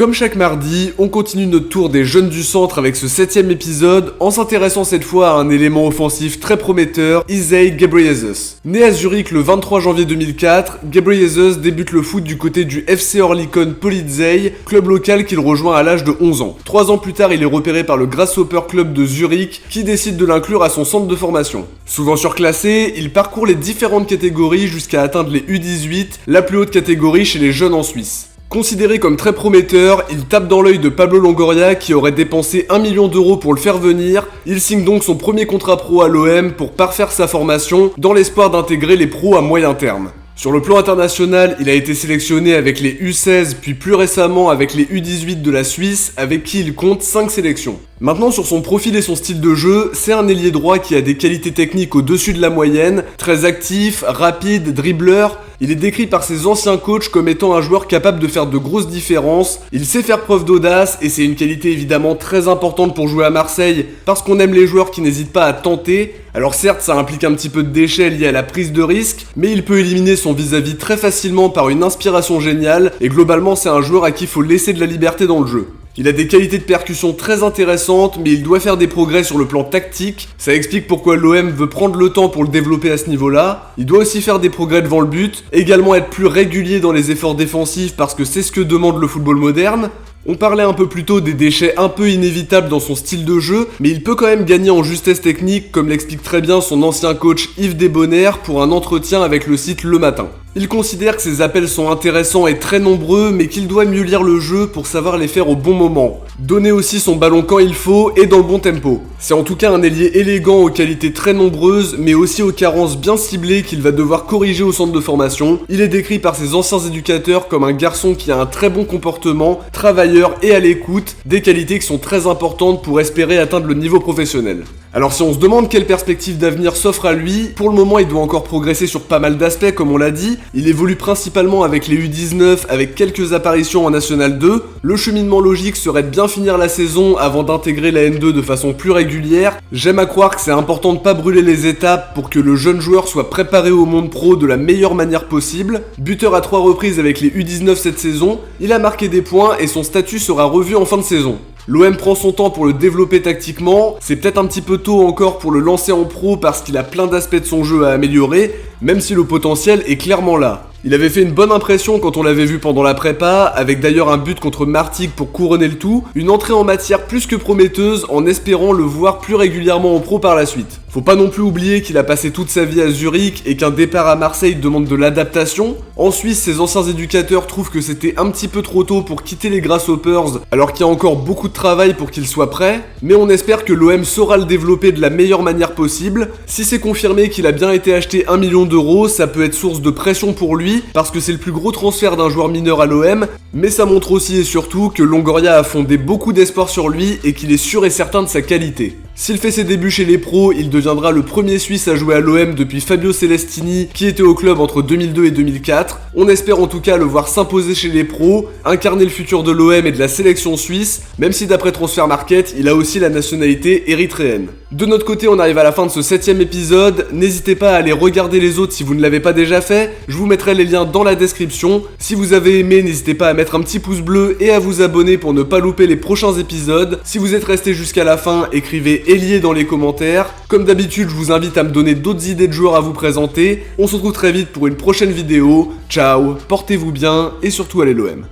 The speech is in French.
Comme chaque mardi, on continue notre tour des jeunes du centre avec ce 7ème épisode en s'intéressant cette fois à un élément offensif très prometteur, Isai Ghebreyesus. Né à Zurich le 23 janvier 2004, Ghebreyesus débute le foot du côté du FC Oerlikon Polizei, club local qu'il rejoint à l'âge de 11 ans. 3 ans plus tard, il est repéré par le Grasshopper Club de Zurich qui décide de l'inclure à son centre de formation. Souvent surclassé, il parcourt les différentes catégories jusqu'à atteindre les U18, la plus haute catégorie chez les jeunes en Suisse. Considéré comme très prometteur, il tape dans l'œil de Pablo Longoria qui aurait dépensé 1 million d'euros pour le faire venir. Il signe donc son premier contrat pro à l'OM pour parfaire sa formation dans l'espoir d'intégrer les pros à moyen terme. Sur le plan international, il a été sélectionné avec les U16 puis plus récemment avec les U18 de la Suisse avec qui il compte 5 sélections. Maintenant sur son profil et son style de jeu, c'est un ailier droit qui a des qualités techniques au-dessus de la moyenne, très actif, rapide, dribbleur. Il est décrit par ses anciens coachs comme étant un joueur capable de faire de grosses différences, il sait faire preuve d'audace et c'est une qualité évidemment très importante pour jouer à Marseille parce qu'on aime les joueurs qui n'hésitent pas à tenter. Alors certes ça implique un petit peu de déchets liés à la prise de risque, mais il peut éliminer son vis-à-vis très facilement par une inspiration géniale et globalement c'est un joueur à qui il faut laisser de la liberté dans le jeu. Il a des qualités de percussion très intéressantes, mais il doit faire des progrès sur le plan tactique. Ça explique pourquoi l'OM veut prendre le temps pour le développer à ce niveau-là. Il doit aussi faire des progrès devant le but, également être plus régulier dans les efforts défensifs parce que c'est ce que demande le football moderne. On parlait un peu plus tôt des déchets un peu inévitables dans son style de jeu, mais il peut quand même gagner en justesse technique, comme l'explique très bien son ancien coach Yves Desbonnaire pour un entretien avec le site Le Matin. Il considère que ses appels sont intéressants et très nombreux, mais qu'il doit mieux lire le jeu pour savoir les faire au bon moment. Donner aussi son ballon quand il faut et dans le bon tempo. C'est en tout cas un ailier élégant aux qualités très nombreuses, mais aussi aux carences bien ciblées qu'il va devoir corriger au centre de formation. Il est décrit par ses anciens éducateurs comme un garçon qui a un très bon comportement, travailleur et à l'écoute, des qualités qui sont très importantes pour espérer atteindre le niveau professionnel. Alors si on se demande quelle perspective d'avenir s'offre à lui, pour le moment il doit encore progresser sur pas mal d'aspects comme on l'a dit. Il évolue principalement avec les U19 avec quelques apparitions en National 2. Le cheminement logique serait de bien finir la saison avant d'intégrer la N2 de façon plus régulière. J'aime à croire que c'est important de pas brûler les étapes pour que le jeune joueur soit préparé au monde pro de la meilleure manière possible. Buteur à 3 reprises avec les U19 cette saison, il a marqué des points et son statut sera revu en fin de saison. L'OM prend son temps pour le développer tactiquement, c'est peut-être un petit peu tôt encore pour le lancer en pro parce qu'il a plein d'aspects de son jeu à améliorer, même si le potentiel est clairement là. Il avait fait une bonne impression quand on l'avait vu pendant la prépa, avec d'ailleurs un but contre Martigues pour couronner le tout, une entrée en matière plus que prometteuse en espérant le voir plus régulièrement en pro par la suite. Faut pas non plus oublier qu'il a passé toute sa vie à Zurich et qu'un départ à Marseille demande de l'adaptation. En Suisse, ses anciens éducateurs trouvent que c'était un petit peu trop tôt pour quitter les Grasshoppers, alors qu'il y a encore beaucoup de travail pour qu'il soit prêt, mais on espère que l'OM saura le développer de la meilleure manière possible. Si c'est confirmé qu'il a bien été acheté 1 million d'euros, ça peut être source de pression pour lui, parce que c'est le plus gros transfert d'un joueur mineur à l'OM, mais ça montre aussi et surtout que Longoria a fondé beaucoup d'espoir sur lui et qu'il est sûr et certain de sa qualité. S'il fait ses débuts chez les pros, il deviendra le premier Suisse à jouer à l'OM depuis Fabio Celestini qui était au club entre 2002 et 2004. On espère en tout cas le voir s'imposer chez les pros, incarner le futur de l'OM et de la sélection suisse, même si d'après Transfer Market, il a aussi la nationalité érythréenne. De notre côté, on arrive à la fin de ce 7ème épisode, n'hésitez pas à aller regarder les autres si vous ne l'avez pas déjà fait, je vous mettrai les liens dans la description. Si vous avez aimé, n'hésitez pas à mettre un petit pouce bleu et à vous abonner pour ne pas louper les prochains épisodes. Si vous êtes resté jusqu'à la fin, écrivez Ailier dans les commentaires. Comme d'habitude, je vous invite à me donner d'autres idées de joueurs à vous présenter. On se retrouve très vite pour une prochaine vidéo. Ciao, portez-vous bien et surtout allez l'OM.